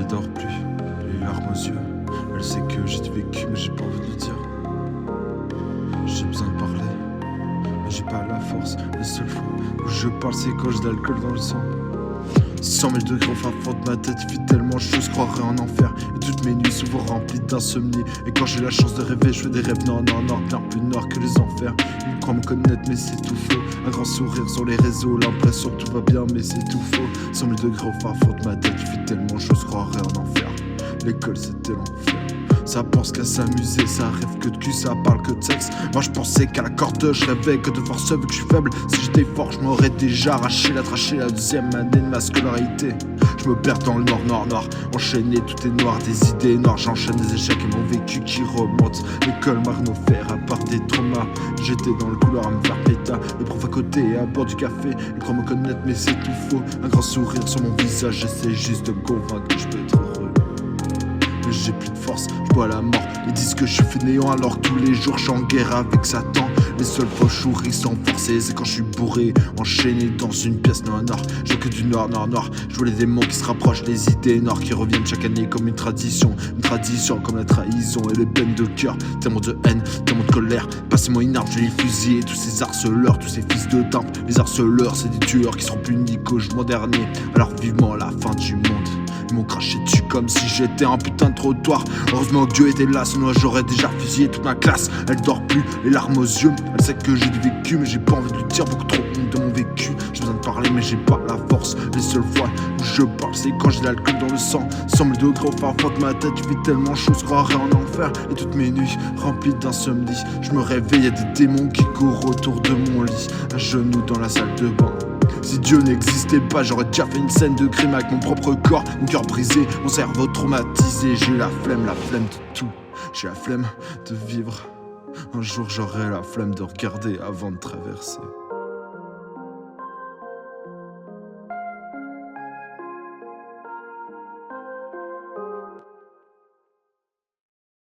Elle dort plus, les larmes aux yeux. Elle sait que j'ai vécu mais j'ai pas envie de le dire. J'ai besoin de parler, mais j'ai pas la force. Les seules fois où je parle c'est quand j'ai de l'alcool dans le sang. 100 000 degrés au fin fond de ma tête, il fait tellement chaud, je croirais en enfer. Et toutes mes nuits souvent remplies d'insomnie. Et quand j'ai la chance de rêver, je fais des rêves noirs, bien plus noirs que les enfers. Ils croient me connaître mais c'est tout faux. Un grand sourire sur les réseaux, l'impression que tout va bien mais c'est tout faux. 100 000 degrés au fin fond de ma tête, il fait tellement chaud, je croirais en enfer. L'école c'était l'enfer. Ça pense qu'à s'amuser, ça rêve que de cul, ça parle que de sexe. Moi je pensais qu'à la corde, je rêvais que de force vu que je suis faible. Si j'étais fort, je m'aurais déjà arraché la trachée la deuxième année de ma scolarité. Je me perds dans le noir, enchaîné, tout est noir, des idées noires. J'enchaîne des échecs et mon vécu qui remonte. L'école m'a rien offert à part des traumas. J'étais dans le couloir à me faire péta. Le prof à côté à bord du café, il croit me connaître mais c'est tout faux. Un grand sourire sur mon visage, j'essaie juste de me convaincre que je peux être heureux. Mais j'ai plus de force, je bois la mort. Ils disent que je suis fainéant alors que tous les jours je suis en guerre avec Satan. Les seules fois je souris sans forcer, c'est quand je suis bourré, enchaîné dans une pièce noire. Je vois que du noir. Je vois les démons qui se rapprochent, les idées noires qui reviennent chaque année comme une tradition comme la trahison et les peines de cœur. Tellement de haine, tellement de colère. Passez-moi une arme, je vais les fusiller. Tous ces harceleurs, tous ces fils de timbre. Les harceleurs, c'est des tueurs qui seront punis qu'au jugement dernier. Alors vivement la fin du monde. Ils m'ont craché dessus comme si j'étais un putain de trottoir. Heureusement que Dieu était là, sinon j'aurais déjà fusillé toute ma classe. Elle dort plus, les larmes aux yeux. Elle sait que j'ai du vécu, mais j'ai pas envie de lui dire beaucoup trop honte de mon vécu. J'ai besoin de parler, mais j'ai pas la force. Les seules fois où je parle, c'est quand j'ai de l'alcool dans le sang. 100 000 degrés au fin fond de ma tête, il fait tellement chaud, je croirais en enfer. Et toutes mes nuits remplies d'insomnie. Je me réveille, y'a des démons qui courent autour de mon lit. À genoux dans la salle de bain. Si Dieu n'existait pas, j'aurais déjà fait une scène de crime avec mon propre corps. Mon cœur brisé, mon cerveau traumatisé. J'ai la flemme de tout. J'ai la flemme de vivre. Un jour j'aurai la flemme de regarder avant de traverser.